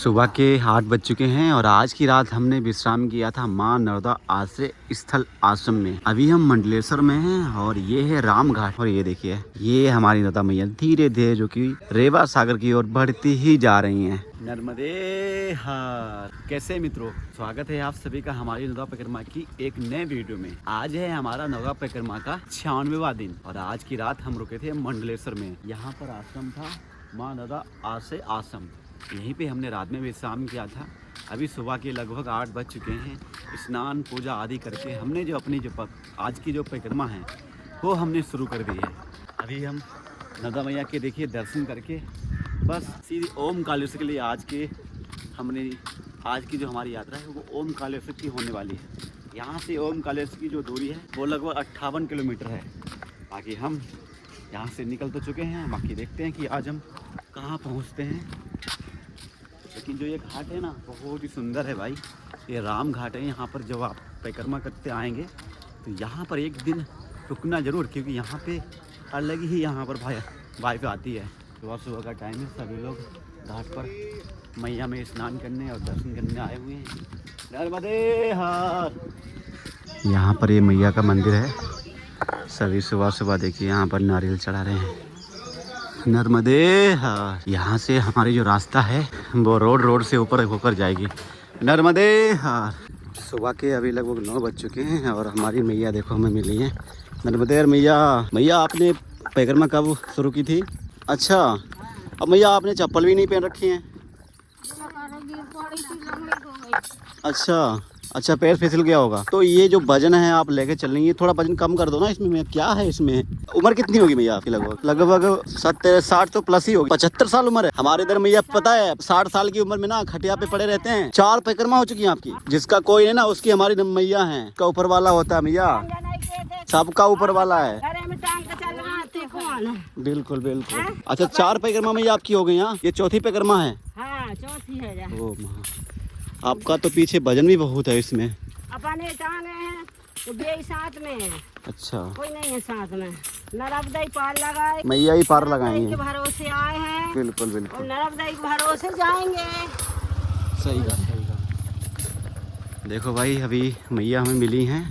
सुबह के 8 बज चुके हैं और आज की रात हमने विश्राम किया था माँ नर्मदा आश्रय स्थल आश्रम में। अभी हम मंडलेश्वर में हैं और ये है राम घाट। और ये देखिए, ये हमारी नर्मदा मैया धीरे धीरे जो कि रेवा सागर की ओर बढ़ती ही जा रही हैं। नर्मदे हर। कैसे मित्रों, स्वागत है आप सभी का हमारी नर्मदा परिक्रमा की एक नए वीडियो में। आज है हमारा नर्मदा परिक्रमा का 96वां दिन और आज की रात हम रुके थे मंडलेश्वर में। यहाँ पर आश्रम था माँ नर्मदा आश्रय आश्रम, यहीं पे हमने रात में विश्राम किया था। अभी सुबह के लगभग 8 बज चुके हैं। स्नान पूजा आदि करके हमने जो अपनी आज की जो परिक्रमा है वो हमने शुरू कर दी है। अभी हम नर्मदा मैया के देखिए दर्शन करके बस सीधी ओम कालेश्वर के लिए आज की जो हमारी यात्रा है वो ओम कालेश्वर की होने वाली है। यहाँ से ओम कालेश्वर की जो दूरी है वो लगभग 58 किलोमीटर है। बाकी हम यहाँ से निकल तो चुके हैं, बाकी देखते हैं कि आज हम कहाँ पहुँचते हैं। लेकिन जो ये घाट है ना बहुत ही सुंदर है भाई। ये राम घाट है। यहाँ पर जब आप परिक्रमा करते आएंगे तो यहाँ पर एक दिन रुकना ज़रूर, क्योंकि यहाँ पे अलग ही यहाँ पर वाइफ आती है। सुबह का टाइम है, सभी लोग घाट पर मैया में स्नान करने और दर्शन करने आए हुए हैं। नर्मदे हर। यहाँ पर ये मैया का मंदिर है। सभी सुबह देखिए यहाँ पर नारियल चढ़ा रहे हैं। नर्मदे हर। यहाँ से हमारी जो रास्ता है वो रोड से ऊपर होकर जाएगी। नर्मदे हर। सुबह के अभी लगभग 9 बज चुके हैं और हमारी मैया देखो हमें मिली है। नर्मदे मैया। मैया आपने परिक्रमा कब शुरू की थी? अच्छा, अब मैया आपने चप्पल भी नहीं पहन रखी हैं। अच्छा, पैर फिसल गया होगा। तो ये जो वजन है आप लेके चल रही है, थोड़ा वजन कम कर दो ना इसमें। क्या है इसमें? उम्र कितनी होगी मैया आपकी? लगभग 60 तो प्लस ही होगी। 75 साल उम्र है। हमारे इधर मैया पता है 60 साल की उम्र में ना खटिया पे पड़े रहते हैं। 4 परिक्रमा हो चुकी है आपकी। जिसका कोई है ना उसकी हमारी मैया है का ऊपर वाला होता है। मैया सबका ऊपर वाला है। बिल्कुल। अच्छा, 4 परिक्रमा मैया आपकी हो गई। यहाँ ये चौथी परिक्रमा है। हाँ, चौथी है। ओ आपका तो पीछे वजन भी बहुत है इसमें। अपने टांगे हैं तो बे साथ में है। अच्छा, कोई नहीं है साथ में। नर्मदा ही पार लगाए, मैया ही पार लगाएंगे। के भरोसे आए हैं। बिल्कुल और नर्मदा के भरोसे जाएंगे। सही बात। देखो भाई, अभी मैया हमें मिली हैं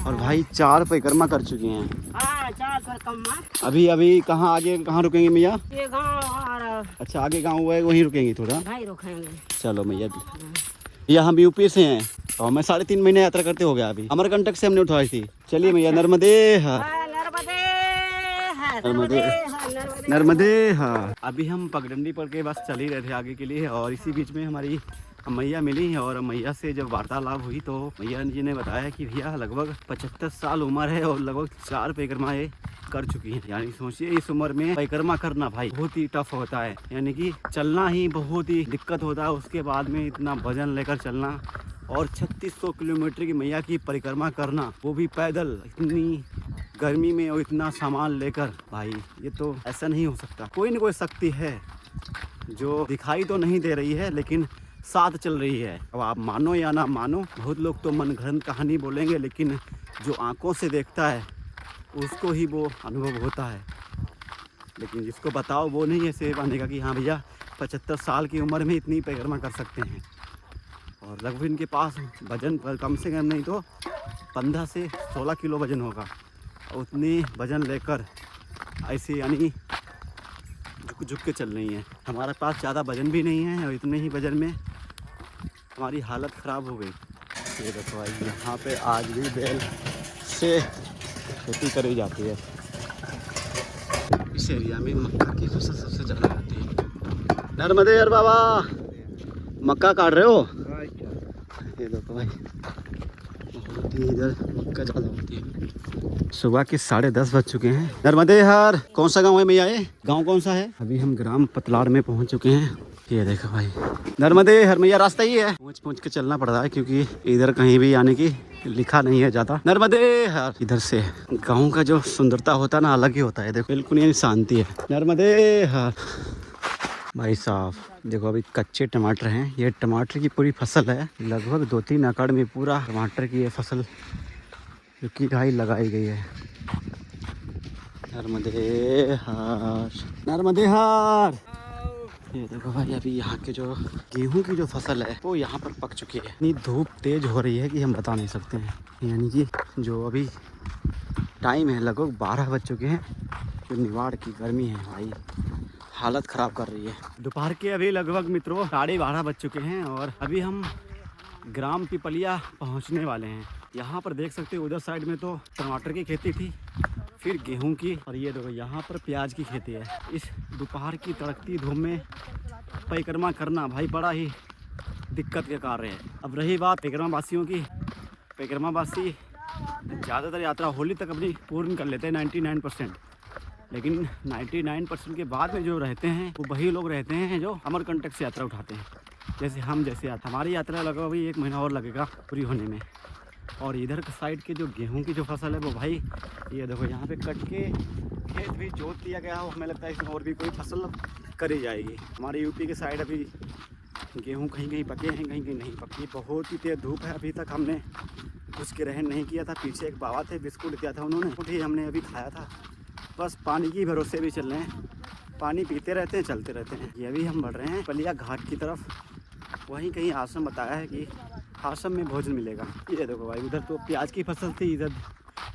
और भाई 4 परिक्रमा कर चुकी हैं। हाँ, 4 परिक्रमा। अभी कहाँ आगे कहाँ रुकेंगे मैया? ये गाँव। अच्छा, आगे गाँव हुआ है वहीं रुकेंगी थोड़ा। भाई रुकेंगे। चलो मैया। या हम यूपी से हैं और मैं 3.5 महीने यात्रा करते हो गया। अभी अमरकंटक से हमने उठाई थी। चलिए मैया। नर्मदे हर। नर्मदे हर। अभी हम पगडंडी पर के बस चल ही रहे थे आगे के लिए और इसी बीच में हमारी मैया मिली और मैया से जब वार्तालाप हुई तो मैया जी ने बताया कि भैया लगभग 75 साल उम्र है और लगभग 4 परिक्रमा कर चुकी है। यानी सोचिए इस उम्र में परिक्रमा करना भाई बहुत ही टफ होता है। यानी कि चलना ही बहुत ही दिक्कत होता है। उसके बाद में इतना वजन लेकर चलना और 3600 किलोमीटर की मैया की परिक्रमा करना, वो भी पैदल, इतनी गर्मी में और इतना सामान लेकर। भाई ये तो ऐसा नहीं हो सकता। कोई न कोई शक्ति है जो दिखाई तो नहीं दे रही है लेकिन साथ चल रही है। अब आप मानो या ना मानो, बहुत लोग तो मनगढ़ंत कहानी बोलेंगे, लेकिन जो आंखों से देखता है उसको ही वो अनुभव होता है। लेकिन जिसको बताओ वो नहीं ऐसे मानेगा कि हाँ भैया 75 साल की उम्र में इतनी परिक्रमा कर सकते हैं। और लगभग इनके पास वजन कम से कम नहीं तो 15 से 16 किलो वजन होगा। और उतनी वजन लेकर ऐसे यानी झुक के चल रही हैं। हमारे पास ज़्यादा वजन भी नहीं है और इतने ही वजन में हमारी हालत ख़राब हो गई। ये देखो भाई, यहाँ पे आज भी बैल से खेती करी जाती है। इस एरिया में मक्का की फसल सबसे ज़्यादा होती है। नर्मदे यार बाबा, मक्का काट रहे हो? ये देखो भाई, बहुत ही इधर मक्का ज़्यादा होती है। सुबह के 10:30 बज चुके हैं। नर्मदे हर। कौन सा गांव है मैया? ये गांव कौन सा है? अभी हम ग्राम पतलाड़ में पहुंच चुके हैं। ये देखो भाई, नर्मदे हर मैया रास्ता ही है। पहुंच के चलना पड़ रहा है क्योंकि इधर कहीं भी आने की लिखा नहीं है ज़्यादा। नर्मदे हर। इधर से गाँव का जो सुंदरता होता है ना अलग ही होता है। देखो बिल्कुल यानी शांति है। नर्मदे हर। भाई साहब देखो, अभी कच्चे टमाटर हैं। ये टमाटर की पूरी फसल है। लगभग 2-3 एकड़ में पूरा टमाटर की ये फसल जो कि भाई लगाई गई है। नर्मदे हर। नर्मदे हर। ये देखो भाई, अभी यहाँ के जो गेहूं की जो फसल है वो यहाँ पर पक चुकी है। इतनी धूप तेज हो रही है कि हम बता नहीं सकते हैं। यानी कि जो अभी टाइम है लगभग 12 बज चुके हैं। जो निवाड़ की गर्मी है भाई, हालत ख़राब कर रही है। दोपहर के अभी लगभग मित्रों 12:30 बज चुके हैं और अभी हम ग्राम पिपलिया पहुंचने वाले हैं। यहाँ पर देख सकते हो उधर साइड में तो टमाटर की खेती थी, फिर गेहूं की, और ये देखो यहाँ पर प्याज की खेती है। इस दोपहर की तड़कती धूप में परिक्रमा करना भाई बड़ा ही दिक्कत का कार्य है। अब रही बात परिक्रमा वासियों की, परिक्रमा वासी ज़्यादातर यात्रा होली तक अपनी पूर्ण कर लेते हैं 99%, लेकिन 99% के बाद में जो रहते हैं वो वही लोग रहते हैं जो अमरकंटक से यात्रा उठाते हैं। जैसे हमारी यात्रा लगभग अभी 1 महीना और लगेगा पूरी होने में। और इधर के साइड के जो गेहूं की जो फसल है वो भाई ये देखो यहाँ पे कट के खेत भी जोत दिया गया हो। हमें लगता है इसमें और भी कोई फसल करी जाएगी। हमारे यूपी के साइड अभी गेहूं कहीं कहीं पके हैं, कहीं कहीं नहीं पके। बहुत ही तेज धूप है। अभी तक हमने कुछ ग्रहण नहीं किया था। पीछे एक बाबा थे, बिस्कुट दिया था उन्होंने, उठी हमने अभी खाया था। बस पानी की भरोसे भी चल रहे हैं, पानी पीते रहते हैं, चलते रहते हैं। ये अभी हम बढ़ रहे हैं पलिया घाट की तरफ। वहीं कहीं आश्रम बताया है कि आश्रम में भोजन मिलेगा। ये देखो भाई, उधर तो प्याज की फसल थी, इधर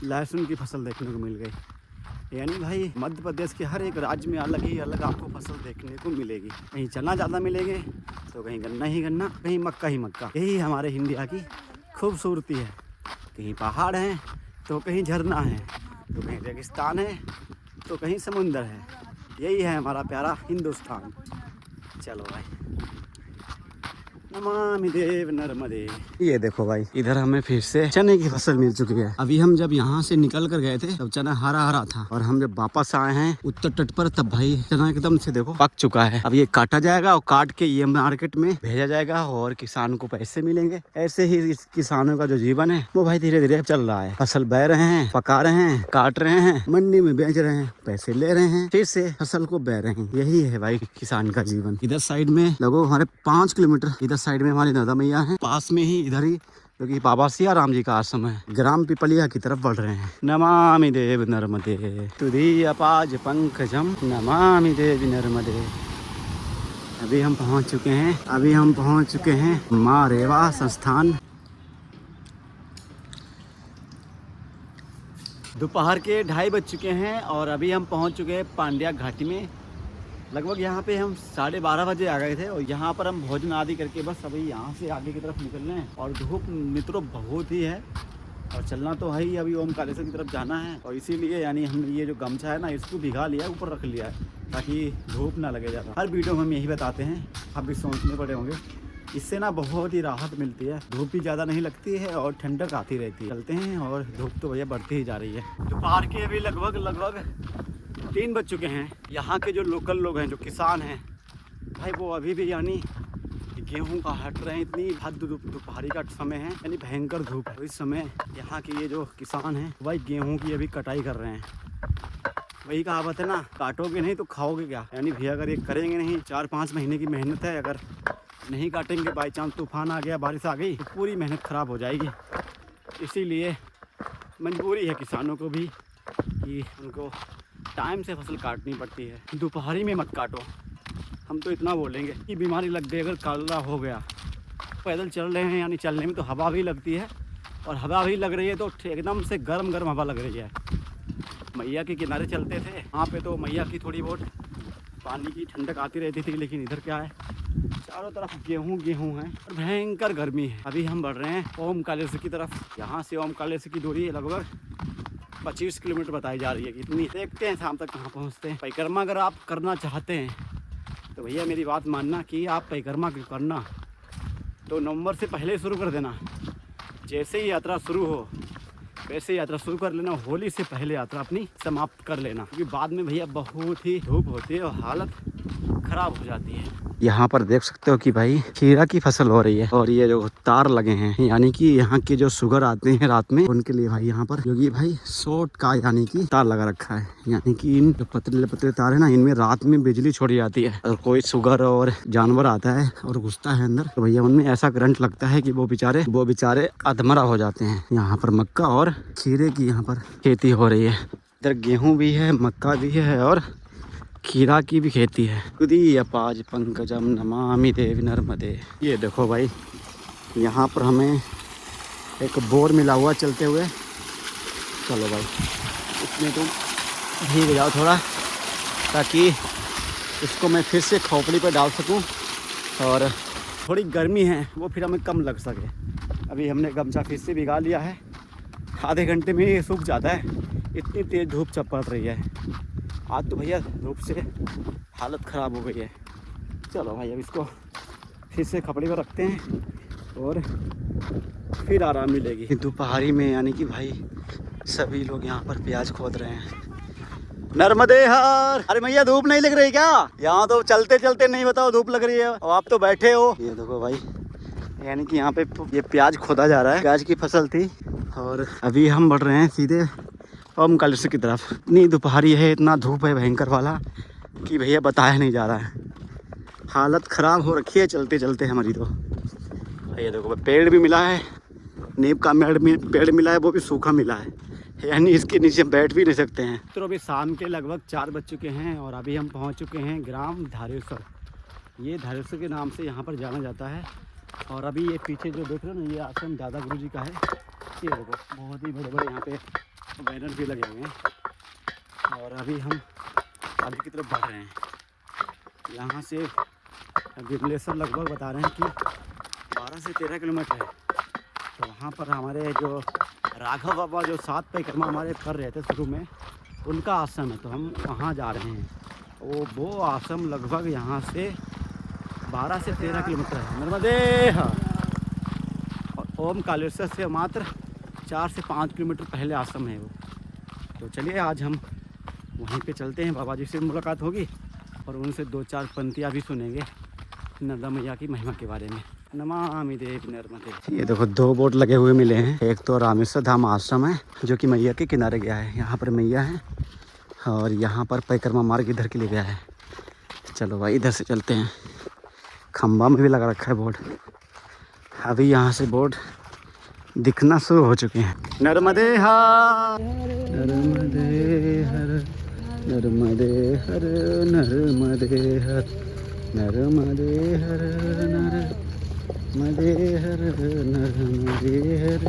लहसुन की फसल देखने को मिल गई। यानी भाई मध्य प्रदेश के हर एक राज्य में अलग ही अलग आपको फसल देखने को मिलेगी। कहीं चना ज़्यादा मिलेंगे तो कहीं गन्ना ही गन्ना, कहीं मक्का ही मक्का। यही हमारे इंडिया की खूबसूरती है। कहीं पहाड़ हैं तो कहीं झरना है, तो कहीं रेगिस्तान है तो कहीं समुंदर है। यही है हमारा प्यारा हिंदुस्तान। चलो भाई, नमामि देव नर्मदे। ये देखो भाई, इधर हमें फिर से चने की फसल मिल चुकी है। अभी हम जब यहाँ से निकल कर गए थे तब चना हरा हरा था, और हम जब वापस आए हैं उत्तर तट पर तब भाई चना एकदम से देखो पक चुका है। अब ये काटा जाएगा और काट के ये मार्केट में भेजा जाएगा और किसान को पैसे मिलेंगे। ऐसे ही इस किसानों का जो जीवन है वो भाई धीरे धीरे चल रहा है। फसल बह रहे हैं, पका रहे हैं, काट रहे हैं, मंडी में बेच रहे हैं, पैसे ले रहे हैं, फिर से फसल को बह रहे हैं। यही है भाई किसान का जीवन। इधर साइड में लगभग हमारे 5 किलोमीटर इधर साइड में हमारी दादा मैया है, पास में ही इधर ही जो कि बाबा सिया राम जी का आश्रम है। ग्राम पिपलिया की तरफ बढ़ रहे हैं। नमामि देव नर्मदे तुदीय पाज पंकजम, नमामि देव नर्मदे। अभी हम पहुंच चुके हैं माँ रेवा संस्थान। दोपहर के 2:30 बज चुके हैं और अभी हम पहुंच चुके हैं पांड्या घाटी में। लगभग यहाँ पे हम 12:30 बजे आ गए थे और यहाँ पर हम भोजन आदि करके बस अभी यहाँ से आगे की तरफ निकल रहे हैं। और धूप मित्रों बहुत ही है और चलना तो है ही। अभी ओमकारेश्वर की तरफ जाना है और इसीलिए यानी हमने ये जो गमछा है ना इसको भिगा लिया, ऊपर रख लिया है ताकि धूप ना लगे ज़्यादा। हर वीडियो में हम यही बताते हैं, आप भी सोचने पड़े होंगे। इससे ना बहुत ही राहत मिलती है, धूप भी ज़्यादा नहीं लगती है और ठंडक आती रहती है। चलते हैं और धूप तो भैया बढ़ती ही जा रही है। दोपहर के अभी लगभग 3 बज चुके हैं। यहाँ के जो लोकल लोग हैं, जो किसान हैं भाई, वो अभी भी यानी गेहूं का हट रहे हैं। इतनी हद दोपहरी का समय है, यानी भयंकर धूप है। इस समय यहाँ के ये जो किसान हैं भाई गेहूं की अभी कटाई कर रहे हैं। वही कहावत है ना, काटोगे नहीं तो खाओगे क्या। यानी भैया अगर ये करेंगे नहीं, 4-5 महीने की मेहनत है, अगर नहीं काटेंगे, बाई चांस तूफान आ गया, बारिश आ गई, तो पूरी मेहनत ख़राब हो जाएगी। इसीलिए मजबूरी है किसानों को भी कि उनको टाइम से फसल काटनी पड़ती है। दोपहरी में मत काटो। हम तो इतना बोलेंगे कि बीमारी लग गई, अगर काला हो गया। पैदल चल रहे हैं, यानी चलने में तो हवा भी लगती है, और हवा भी लग रही है तो एकदम से गर्म गर्म हवा लग रही है। मैया के किनारे चलते थे, वहाँ पे तो मैया की थोड़ी बहुत पानी की ठंडक आती रहती थी, लेकिन इधर क्या है, चारों तरफ गेहूं है और भयंकर गर्मी है। अभी हम बढ़ रहे हैं ओमकारेश्वर की तरफ। यहाँ से ओमकारेश्वर की दूरी लगभग 25 किलोमीटर बताई जा रही है। इतनी देखते हैं शाम तक कहाँ पहुँचते हैं। परिक्रमा अगर आप करना चाहते हैं तो भैया मेरी बात मानना कि आप परिक्रमा करना तो नवंबर से पहले शुरू कर देना। जैसे ही यात्रा शुरू हो वैसे यात्रा शुरू कर लेना। होली से पहले यात्रा अपनी समाप्त कर लेना, क्योंकि बाद में भैया बहुत ही धूप होती है और हालत खराब हो जाती है। यहाँ पर देख सकते हो कि भाई खीरा की फसल हो रही है और ये जो तार लगे हैं, यानी कि यहाँ के जो शुगर आते हैं रात में, उनके लिए भाई यहाँ पर योगी भाई शॉर्ट का यानी कि तार लगा रखा है। यानी कि इन जो पतले पतले तार है ना, इनमें रात में बिजली छोड़ी जाती है। और कोई शुगर और जानवर आता है और घुसता है अंदर, तो भैया उनमें ऐसा करंट लगता है कि वो बेचारे अधमरा हो जाते हैं। यहाँ पर मक्का और खीरे की यहाँ पर खेती हो रही है। इधर गेहूँ भी है, मक्का भी है और खीरा की भी खेती है। खुदी अपाज पंकजम नमामि देवी नर्मदे। ये देखो भाई, यहाँ पर हमें एक बोर मिला हुआ चलते हुए। चलो भाई, इसमें तुम भीग जाओ थोड़ा, ताकि इसको मैं फिर से खोपड़ी पर डाल सकूं और थोड़ी गर्मी है वो फिर हमें कम लग सके। अभी हमने गमछा फिर से भिगा लिया है, आधे घंटे में ये सूख जाता है, इतनी तेज़ धूप चपड़ रही है आज तो भैया, धूप से हालत ख़राब हो गई है। चलो भाई, अब इसको फिर से खपड़े पर रखते हैं और फिर आराम मिलेगी। दोपहरी में यानी कि भाई सभी लोग यहाँ पर प्याज खोद रहे हैं। नर्मदे हर। अरे भैया, धूप नहीं लग रही क्या? यहाँ तो चलते चलते नहीं बताओ धूप लग रही है और आप तो बैठे हो। ये देखो भाई, यानी कि यहाँ पे ये प्याज खोदा जा रहा है। प्याज की फसल थी और अभी हम बढ़ रहे हैं सीधे ओमकालेश्वर की तरफ। इतनी दोपहरी है, इतना धूप है भयंकर वाला कि भैया बताया नहीं जा रहा है। हालत ख़राब हो रखी है चलते चलते हमारी तो। ये देखो, पेड़ भी मिला है, नीम का पेड़ मिला है, वो भी सूखा मिला है, यानी इसके नीचे बैठ भी नहीं सकते हैं। तो अभी शाम के लगभग 4 बज चुके हैं और अभी हम पहुंच चुके हैं ग्राम धारेश्वर। ये धारेश्वर के नाम से यहाँ पर जाना जाता है। और अभी ये पीछे जो देख रहे हो ना, ये आश्रम दादा गुरु जी का है। ये देखो, बहुत ही बड़े बड़े यहाँ पे बैनर भी लगे हुए हैं। और अभी हम आगे की तरफ बढ़ रहे हैं। यहाँ से विमलेश्वर लगभग बता रहे हैं कि 12 से 13 किलोमीटर है। तो वहाँ पर हमारे जो राघव बाबा जो 7 परिक्रमा हमारे कर रहे थे शुरू में, उनका आश्रम है, तो हम वहाँ जा रहे हैं। वो आश्रम लगभग यहाँ से 12 से 13 किलोमीटर है। नर्मदे। और ओमकालेश्वर से मात्र 4 से 5 किलोमीटर पहले आश्रम है वो। तो चलिए आज हम वहीं पे चलते हैं, बाबा जी से मुलाकात होगी और उनसे 2-4 पंक्तियाँ भी सुनेंगे नर्मदा मैया की महिमा के बारे में। नमामि देवी नर्मदे। ये देखो, 2 बोर्ड लगे हुए मिले हैं। एक तो रामेश्वर धाम आश्रम है जो कि मैया के किनारे गया है, यहाँ पर मैया है, और यहाँ पर परिक्रमा मार्ग इधर के लिए गया है। चलो भाई, इधर से चलते हैं। खंबा में भी लगा रखा है बोर्ड। अभी यहाँ से बोर्ड दिखना शुरू हो चुके हैं। नर्मदे हर, नर्मदे हर, नर्मदे हर, नर्मदे हर, नर्मदे हर, नर्मदे हर, नर्मदे हर,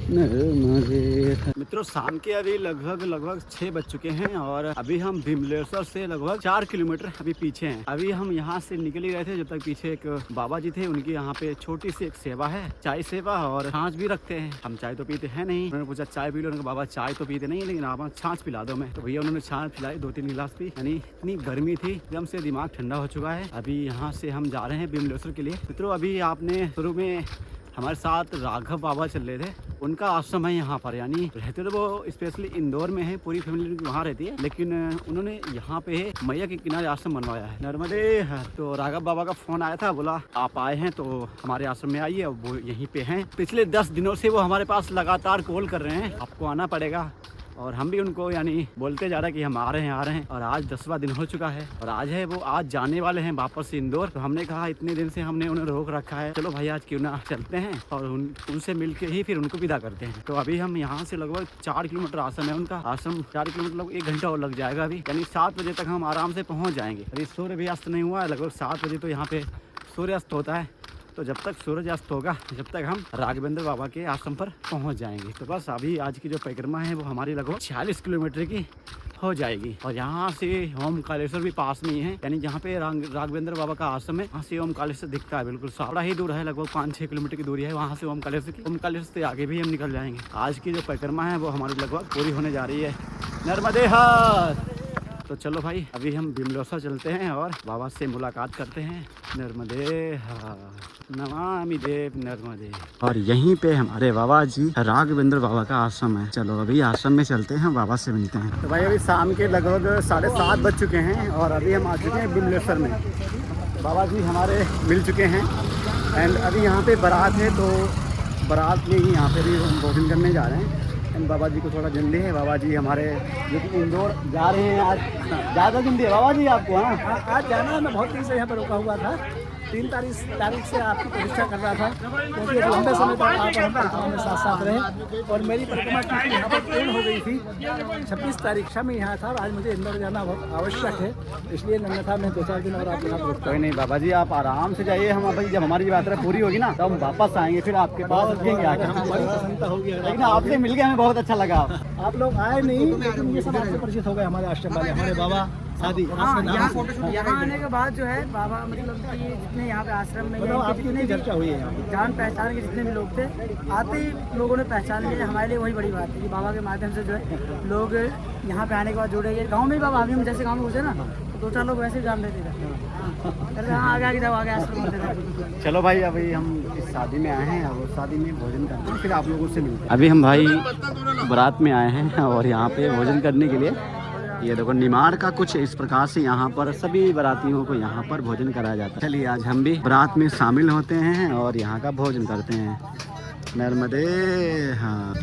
नर्मदे हर। मित्रों, शाम के अभी लगभग 6 बज चुके हैं और अभी हम विमलेश्वर से लगभग 4 किलोमीटर अभी पीछे हैं। अभी हम यहाँ से निकल ही गए थे, जब तक पीछे एक बाबा जी थे, उनकी यहाँ पे छोटी सी एक सेवा है, चाय सेवा, और छाछ भी रखते हैं। हम चाय तो पीते हैं नहीं। उन्होंने पूछा चाय पी लो, उन्होंने बाबा चाय तो पीते नहीं, लेकिन आप छाछ पिला दो मैं। तो भैया उन्होंने छाछ पिलाई, 2-3 गिलास पी। यानी इतनी गर्मी थी, एकदम से दिमाग ठंडा हो चुका है। अभी यहाँ से हम जा रहे हैं विमलेश्वर के लिए। मित्रों, अभी आपने शुरू में हमारे साथ राघव बाबा चल रहे थे, उनका आश्रम है यहाँ पर। यानी रहते तो वो स्पेशली इंदौर में है, पूरी फैमिली वहाँ रहती है, लेकिन उन्होंने यहाँ पे मैया के किनारे आश्रम बनवाया है। नर्मदे हर। तो राघव बाबा का फोन आया था, बोला आप आए हैं तो हमारे आश्रम में आइए। वो यहीं पे हैं। पिछले 10 दिनों से वो हमारे पास लगातार कॉल कर रहे हैं, आपको आना पड़ेगा। और हम भी उनको यानी बोलते जा रहे हैं कि हम आ रहे हैं। और आज 10वां दिन हो चुका है और आज है वो, आज जाने वाले हैं वापस से इंदौर। तो हमने कहा इतने दिन से हमने उन्हें रोक रखा है, चलो भाई आज क्यों ना चलते हैं और उनसे मिल के ही फिर उनको विदा करते हैं। तो अभी हम यहाँ से लगभग 4 किलोमीटर आश्रम है उनका। आश्रम 4 किलोमीटर लगभग 1 घंटा और लग जाएगा अभी, यानी 7 बजे तक हम आराम से पहुँच जाएंगे। अभी सूर्य भी अस्त नहीं हुआ है, लगभग 7 बजे तो यहाँ पे सूर्य अस्त होता है। तो जब तक सूरज अस्त होगा, जब तक हम राघवेंद्र बाबा के आश्रम पर पहुंच जाएंगे। तो बस अभी आज की जो परिक्रमा है वो हमारी लगभग 46 किलोमीटर की हो जाएगी। और यहाँ से ओमकालेश्वर भी पास में ही है, यानी जहाँ पे राघवेंद्र बाबा का आश्रम है, वहाँ से ओमकालेश्वर दिखता है बिल्कुल। थोड़ा ही दूर है, लगभग 5-6 किलोमीटर की दूरी है वहाँ से ओमकालेश्वर की। ओमकालेश्वर से आगे भी हम निकल जाएंगे। आज की जो परिक्रमा है वो हमारी लगभग पूरी होने जा रही है। नर्मदे हर। तो चलो भाई, अभी हम विमलेश्वर चलते हैं और बाबा से मुलाकात करते हैं। नर्मदे हर, नमामि देवी नर्मदे। और यहीं पे हमारे बाबा जी राघवेंद्र बाबा का आश्रम है। चलो अभी आश्रम में चलते हैं, बाबा से मिलते हैं। तो भाई अभी शाम के लगभग 7:30 बज चुके हैं और अभी हम आ चुके हैं विमलेश्वर में। बाबा जी हमारे मिल चुके हैं एंड अभी यहाँ पे बारात है, तो बारात में ही यहाँ पे भी हम भोजन करने जा रहे हैं। बाबा जी को थोड़ा जल्दी है। बाबा जी हमारे जो कि इंदौर जा रहे हैं आज, ज़्यादा जल्दी है बाबा जी आपको? हाँ, आज जाना है। मैं बहुत दिन से यहाँ पर रुका हुआ था, 3 तारीख से आपकी प्रतीक्षा कर रहा था, क्योंकि एक लंबे समय तक आप हम परिक्रमा में साथ साथ रहे और मेरी परिक्रमा क्योंकि यहाँ पर पूर्ण हो गई थी। 26 तारीख में यहाँ था और आज मुझे इंदौर जाना बहुत आवश्यक है, इसलिए अन्यथा मैं 2-4 दिन और आप यहाँ पर रुकता कोई नहीं बाबा जी, आप आराम से जाइए। हम भाई जब हमारी यात्रा पूरी होगी ना, तो हम वापस आएंगे, फिर आपके पास रुकेंगे आके। हमारी प्रसन्नता होगी। लेकिन आपसे मिल के हमें बहुत अच्छा लगा। आप लोग आए नहीं, लेकिन ये सब आपसे परिचित हो गए, हमारे आश्रम वाले, हमारे बाबा शादी। यहाँ आने के बाद जो है बाबा मतलब कि जितने यहाँ पे आश्रम में मतलब आपकी इतनी चर्चा हुई है यहाँ पे। जान पहचान के जितने भी लोग थे, आते ही लोगों ने पहचान लिया। हमारे लिए वही बड़ी बात है कि बाबा के माध्यम से जो है लोग यहाँ पे आने के बाद जुड़े। गाँव में ही बाबा, अभी हम जैसे गाँव में घुसे ना तो 2-4 लोग वैसे ही जान लेते थे, आगे जाओ, आगे आश्रम होते थे। चलो भाई, अभी हम इस शादी में आए हैं और शादी में भोजन करते हैं, फिर आप लोगों से मिलते हैं। अभी हम भाई बारात में आए हैं और यहाँ पे भोजन करने के लिए ये देखो निमाड़ का कुछ इस प्रकार से यहाँ पर सभी बारातियों को यहाँ पर भोजन कराया जाता है। चलिए आज हम भी बारात में शामिल होते हैं और यहाँ का भोजन करते हैं। नर्मदे। हाँ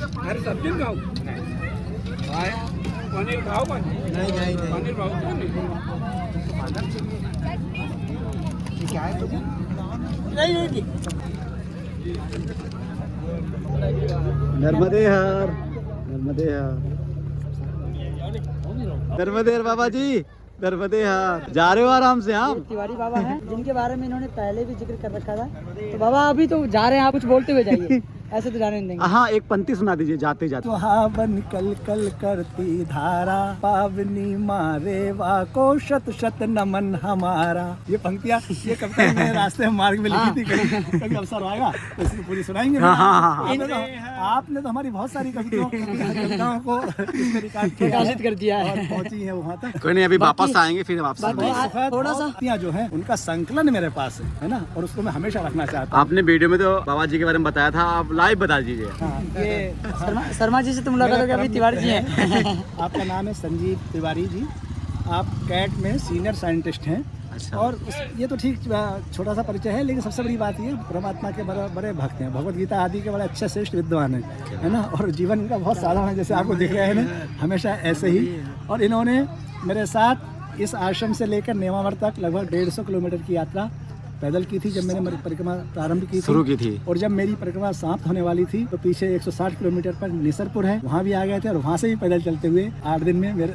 नर्मदे हर, नर्मदे हर, नर्मदे हर बाबा जी, नर्मदे हर। जा रहे हो आराम से आप? तिवारी बाबा हैं जिनके बारे में इन्होंने पहले भी जिक्र कर रखा था। तो बाबा अभी तो जा रहे हैं, आप कुछ बोलते हुए जाइए, ऐसे तो जाने नहीं देंगे। हाँ, एक पंक्ति सुना दीजिए जाते जाते। सुहावन कल कल करती धारा, पावनी मारे वाको शत शत नमन हमारा। ये पंक्तियाँ, ये कविता मैंने रास्ते में मार्ग में लिखी थी। कभी अवसर आएगा तो इसकी पूरी सुनाएंगे। आपने तो हमारी बहुत सारी कविताओं को प्रकाशित कर दिया है और पहुंची है वहाँ तक। कोई नहीं, अभी वापस आएंगे फिर वापस। थोड़ा सा जो है उनका संकलन मेरे पास है ना, और उसको मैं हमेशा रखना चाहता हूँ। आपने वीडियो में तो बाबा जी के बारे में बताया था, आप लाइव बता दीजिए। हाँ, ये शर्मा जी से तो मुलाकात हो गई, अभी तिवारी जी हैं। आपका नाम है संजीव तिवारी जी, आप कैट में सीनियर साइंटिस्ट हैं। अच्छा। और ये तो ठीक छोटा सा परिचय है, लेकिन सबसे बड़ी बात ये परमात्मा के बड़े भक्त हैं, भगवत गीता आदि के बड़े अच्छे श्रेष्ठ विद्वान हैं, है ना। और जीवन इनका बहुत साधारण है, जैसे आपको दिख रहा है ना, हमेशा ऐसे ही। और इन्होंने मेरे साथ इस आश्रम से लेकर नेमावर तक लगभग 150 किलोमीटर की यात्रा पैदल की थी जब मैंने मेरी परिक्रमा प्रारंभ की शुरू की थी। और जब मेरी परिक्रमा समाप्त होने वाली थी तो पीछे 160 किलोमीटर पर निसरपुर है, वहाँ भी आ गए थे और वहाँ से भी पैदल चलते हुए 8 दिन में मेरे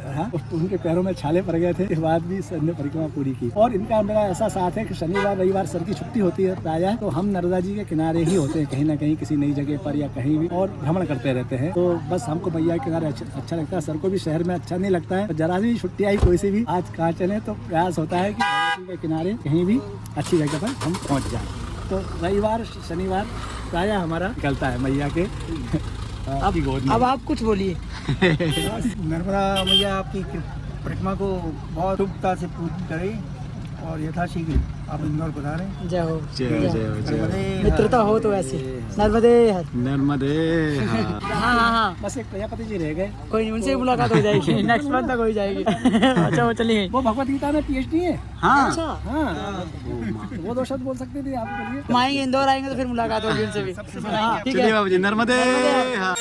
उनके पैरों में छाले पड़ गए थे। इसके बाद भी सर ने परिक्रमा पूरी की। और इनका मेरा ऐसा साथ है कि शनिवार रविवार सर की छुट्टी होती है प्रायः, तो हम नर्मदा जी के किनारे ही होते हैं, कहीं ना कहीं किसी नई जगह पर या कहीं भी, और भ्रमण करते रहते हैं। तो बस हमको मैया के किनारे अच्छा लगता है, सर को भी शहर में अच्छा नहीं लगता है। जरा भी छुट्टी आई कोई सी भी, आज कहाँ चले, तो प्रयास होता है कि के किनारे कहीं भी अच्छी जगह पर हम पहुंच जाएं। तो रविवार शनिवार प्रायः हमारा निकलता है मैया के आपकी गोद में। अब आप कुछ बोलिए। नर्मदा मैया आपकी परिक्रमा को बहुत शुभता से पूर्ण करें और यथाशीघ्र आप इंदौर पधारें। जय हो, जय हो, जय हो, जय हो। मित्रता हो तो ऐसे। नर्मदे हर। नर्मदे हर। हाँ, बस एक प्रजापति जी रह गए, कोई नहीं, उनसे मुलाकात हो जाएगी, नेक्स्ट मंथ तक हो जाएगी। अच्छा, वो चलिए। वो भगवत गीता में PhD है। हाँ, अच्छा, हाँ, वो 2 शब्द बोल सकते थे, आप बोलिए। हम आएंगे, इंदौर आएंगे तो फिर मुलाकात होगी उनसे भी। हाँ, ठीक चलिए है। बाबू जी, नर्मदे हर।